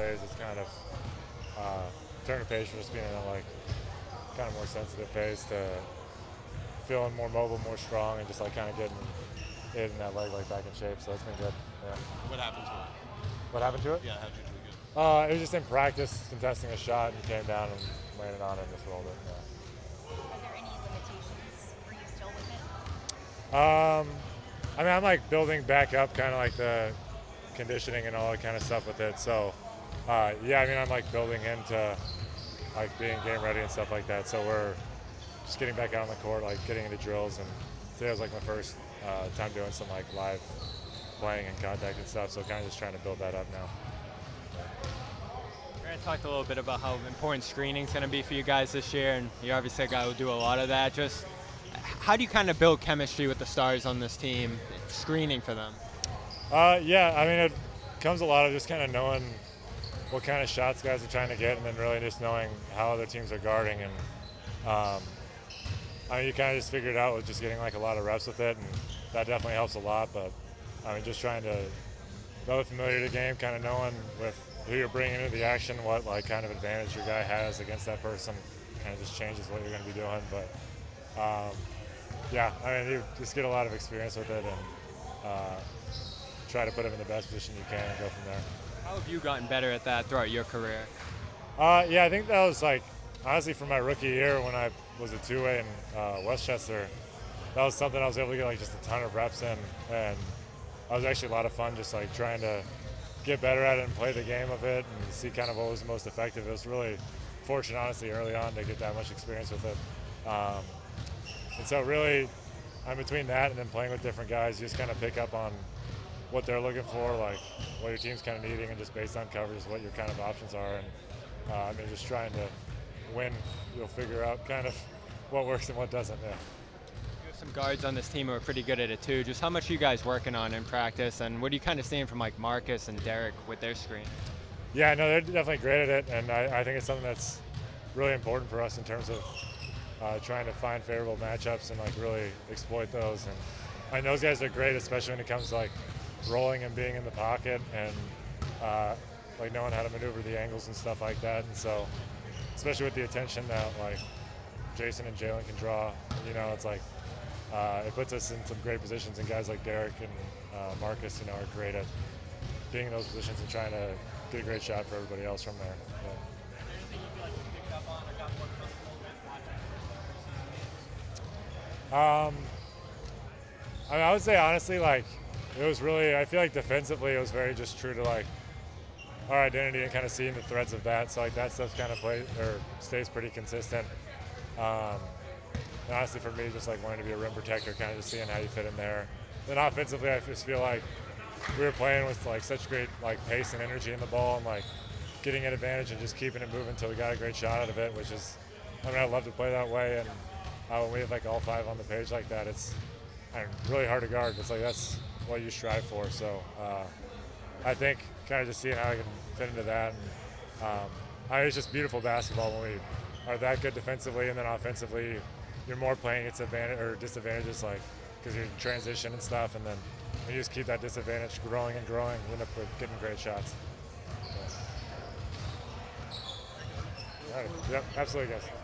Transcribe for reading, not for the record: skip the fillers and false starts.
days is kind of turn the page from just being in a like kind of more sensitive phase to feeling more mobile, more strong, and just like kind of getting it in that leg like back in shape. So it's been good. Yeah. What happened to it? What happened to it? Yeah, how'd you do again? It was just in practice, contesting a shot, and came down and landed on it and just rolled it. Yeah. Are there any limitations? Were you still with it? I mean, I'm like building back up kind of like the conditioning and all that kind of stuff with it. So, yeah, I mean, I'm like building into like being game ready and stuff like that. So we're just getting back out on the court, like getting into drills. And today was like my first time doing some like live playing and contact and stuff. So kind of just trying to build that up now. Grant talked a little bit about how important screening is going to be for you guys this year, and you're obviously a guy who will do a lot of that. Just how do you kind of build chemistry with the stars on this team, screening for them? Yeah, I mean, it comes a lot of just kind of knowing what kind of shots guys are trying to get, and then really just knowing how other teams are guarding. And I mean, you kind of just figure it out with just getting like a lot of reps with it, and that definitely helps a lot. But I mean, just trying to build familiar to the game, kind of knowing with who you're bringing into the action, what like kind of advantage your guy has against that person, kind of just changes what you're going to be doing. But yeah, I mean, you just get a lot of experience with it and try to put him in the best position you can and go from there. How have you gotten better at that throughout your career? Yeah, I think that was like, honestly, from my rookie year when I was a two-way in Westchester, that was something I was able to get like just a ton of reps in, and it was actually a lot of fun just like trying to get better at it and play the game of it and see kind of what was most effective. It was really fortunate, honestly, early on to get that much experience with it. And so really, I'm between that and then playing with different guys, you just kind of pick up on what they're looking for, like what your team's kind of needing, and just based on coverage, what your kind of options are. And I mean, just trying to win, you'll figure out kind of what works and what doesn't. Yeah. You have some guards on this team who are pretty good at it too. Just how much are you guys working on in practice, and what are you kind of seeing from like Marcus and Derek with their screen? Yeah, no, they're definitely great at it, and I think it's something that's really important for us in terms of trying to find favorable matchups and like really exploit those. And I mean, those guys are great, especially when it comes to like rolling and being in the pocket and like knowing how to maneuver the angles and stuff like that. And so, especially with the attention that like Jason and Jalen can draw, you know, it's like it puts us in some great positions. And guys like Derek and Marcus, you know, are great at being in those positions and trying to get a great shot for everybody else from there. Yeah. I mean, I would say honestly, like it was really, I feel like defensively it was very just true to like our identity and kind of seeing the threads of that. So like that stuff kind of stays pretty consistent. And honestly, for me, just like wanting to be a rim protector, kind of just seeing how you fit in there. Then offensively, I just feel like we were playing with like such great like pace and energy in the ball, and like getting an advantage and just keeping it moving until we got a great shot out of it, which is, I mean, I love to play that way. And when we have like all five on the page like that, it's really hard to guard. It's like that's what you strive for. So I think kind of just seeing how I can fit into that. And it's just beautiful basketball when we are that good defensively, and then offensively, you're more playing its advantage or disadvantages, like because you're in transition and stuff, and then when you just keep that disadvantage growing and growing, you end up with getting great shots. So. All right. Yep, absolutely, guys.